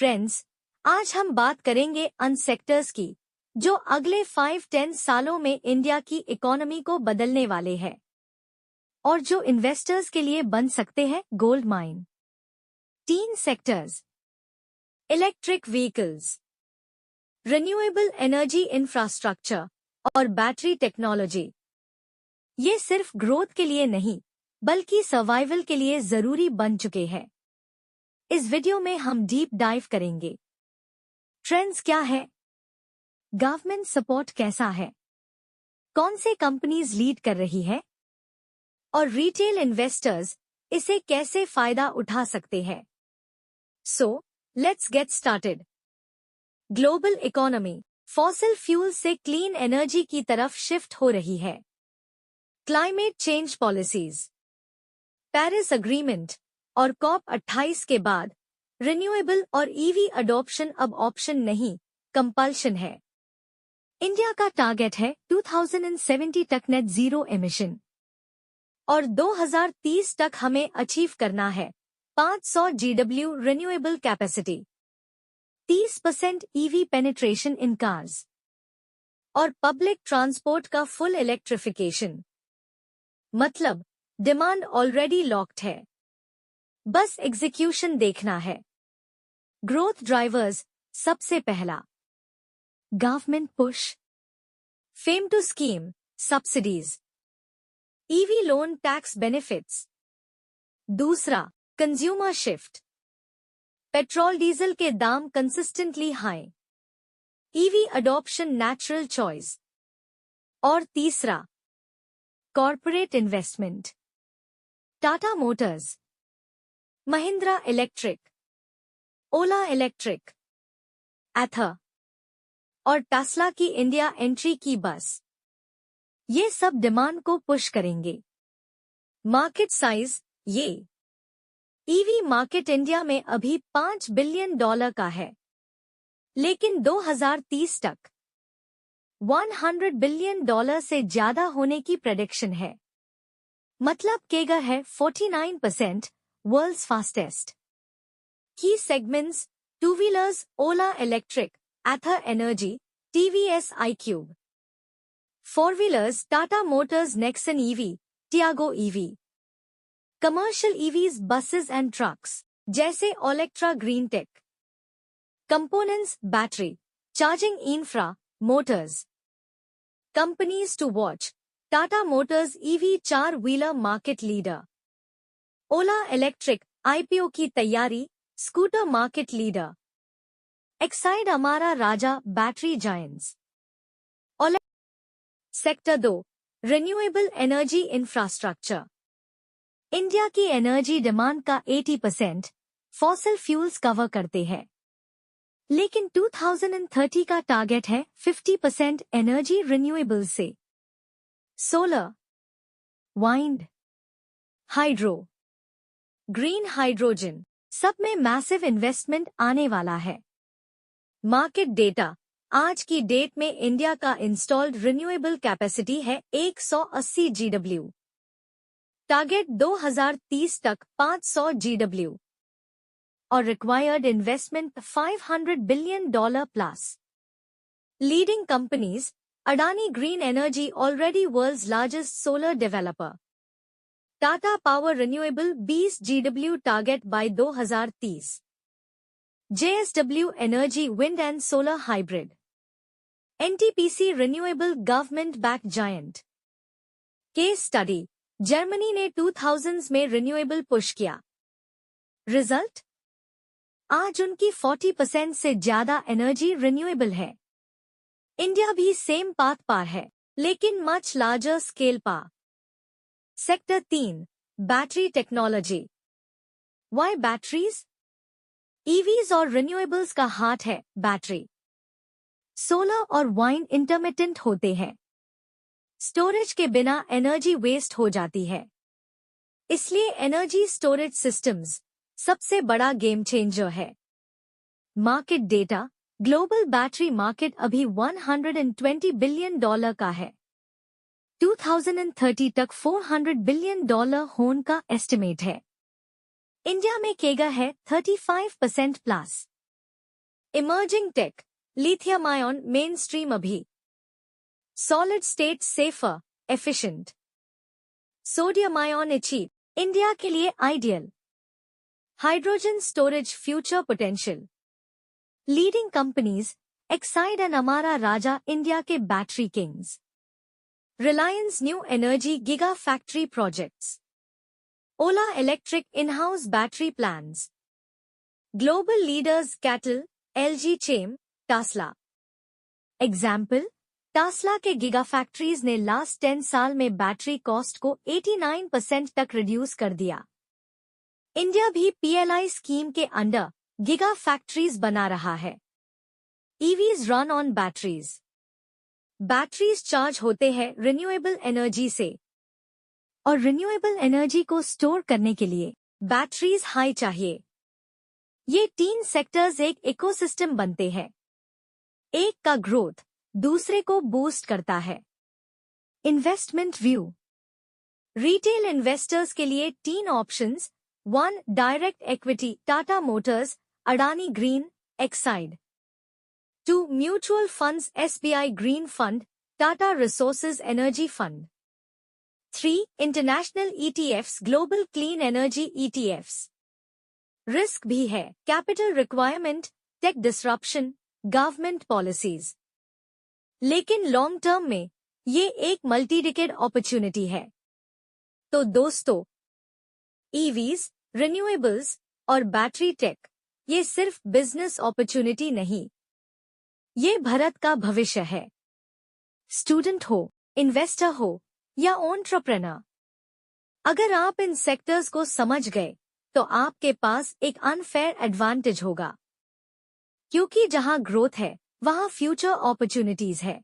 Friends, आज हम बात करेंगे उन सेक्टर्स की जो अगले 5-10 सालों में इंडिया की इकोनॉमी को बदलने वाले हैं और जो इन्वेस्टर्स के लिए बन सकते हैं gold mine. 3 sectors: electric vehicles, renewable energy infrastructure और बैटरी टेक्नोलॉजी। ये सिर्फ ग्रोथ के लिए नहीं बल्कि सर्वाइवल के लिए जरूरी बन चुके हैं। इस वीडियो में हम डीप डाइव करेंगे। ट्रेंड्स क्या है, गवर्नमेंट सपोर्ट कैसा है, कौन से कंपनीज लीड कर रही है और रिटेल इन्वेस्टर्स इसे कैसे फायदा उठा सकते हैं। So let's get started. Global economy fossil fuel से क्लीन एनर्जी की तरफ शिफ्ट हो रही है। Climate change policies, Paris agreement और COP28 के बाद रिन्यूएबल और ईवी अडॉप्शन अब ऑप्शन नहीं, कंपल्शन है। इंडिया का टारगेट है 2070 तक नेट जीरो एमिशन और 2030 तक हमें अचीव करना है 500 GW renewable capacity, 30% EV penetration in cars और पब्लिक ट्रांसपोर्ट का फुल इलेक्ट्रिफिकेशन। मतलब डिमांड ऑलरेडी लॉक्ड है, बस एग्जीक्यूशन देखना है। ग्रोथ ड्राइवर्स, सबसे पहला government push, FAME two scheme subsidies, EV loan tax benefits. दूसरा कंज्यूमर शिफ्ट, पेट्रोल डीजल के दाम consistently high, EV adoption natural choice. और तीसरा corporate investment, Tata Motors, Mahindra Electric, Ola Electric, Ather और टेस्ला की इंडिया एंट्री की बस। ये सब डिमांड को पुश करेंगे। मार्केट साइज, ये ईवी मार्केट इंडिया में अभी $5 बिलियन का है, लेकिन 2030 तक $100 बिलियन से ज्यादा होने की प्रेडिक्शन है। मतलब केगर है 49%, world's fastest. Key segments: two wheelers Ola Electric, Ather Energy, TVS iQube। Four wheelers Tata Motors Nexon EV, Tiago EV. Commercial EVs buses and trucks जैसे Olectra Green Tech. Components: battery, charging infra, motors. Companies to watch: Tata Motors EV 4 wheeler market leader, Ola Electric IPO की तैयारी, scooter market leader, Exide Amara Raja battery giants. Sector 2 renewable energy infrastructure. India की energy demand का 80% fossil fuels cover करते हैं, लेकिन 2030 का target है 50% energy renewable से। Solar, wind, hydro, green hydrogen, सब में मैसिव इन्वेस्टमेंट आने वाला है। मार्केट डेटा: आज की डेट में इंडिया का इंस्टॉल्ड रिन्यूएबल कैपेसिटी है 180 GW, टारगेट 2030 तक 500 GW और required investment $500 billion plus. Leading companies: Adani green energy already world's largest solar developer, Tata power renewable 20 GW target by 2030, JSW energy wind and solar hybrid, NTPC renewable government back giant. Case study: Germany ने 2000s में renewable push किया। Result: आज उनकी 40% से ज्यादा energy renewable है। India भी same path पर है, लेकिन मच लार्जर स्केल पर। Sector 3 battery technology. Why batteries? EVs और रिन्यूएबल्स का हार्ट है बैटरी। सोलर और वाइंड इंटरमिटेंट होते हैं, स्टोरेज के बिना एनर्जी वेस्ट हो जाती है, इसलिए एनर्जी स्टोरेज सिस्टम्स सबसे बड़ा गेम चेंजर है। Market data: global battery market अभी $120 बिलियन का है, 2030 तक $400 बिलियन होने का एस्टिमेट है। इंडिया में केगर है 35% plus. Emerging tech, lithium ion mainstream अभी, solid state safer, efficient, sodium ion cheap, India के लिए ideal, hydrogen storage future potential. Leading companies Exide and Amara Raja India के battery kings, Reliance new energy giga factory projects, Ola electric in house battery plans, global leaders CATL, LG Chem, Tesla. Example, Tesla के giga factories ने last 10 साल में battery cost को 89% तक reduce कर दिया। India भी पीएलआई स्कीम के अंडर गिगा फैक्ट्रीज बना रहा है। EVs run on batteries, batteries charge होते हैं रिन्यूएबल एनर्जी से, और रिन्यूएबल एनर्जी को स्टोर करने के लिए बैटरीज हाई चाहिए। ये 3 सेक्टर्स एक इकोसिस्टम बनते हैं, एक का ग्रोथ दूसरे को बूस्ट करता है। इन्वेस्टमेंट व्यू, रिटेल इन्वेस्टर्स के लिए 3 options. 1. Direct equity, Tata motors, Adani green, Exide. 2. Mutual funds, SBI green fund, Tata resources energy fund. 3. International ETFs, global clean energy ETFs. Risk भी है, capital requirement, tech disruption, government policies. लेकिन long term में ये एक multi decade opportunity है। तो दोस्तों, EVs, renewables और बैटरी टेक ये सिर्फ बिजनेस अपॉर्चुनिटी नहीं, ये भारत का भविष्य है। स्टूडेंट हो, इन्वेस्टर हो या एंटरप्रेन्योर, अगर आप इन सेक्टर्स को समझ गए तो आपके पास एक अनफेयर एडवांटेज होगा, क्योंकि जहां ग्रोथ है वहां फ्यूचर अपॉर्चुनिटीज है।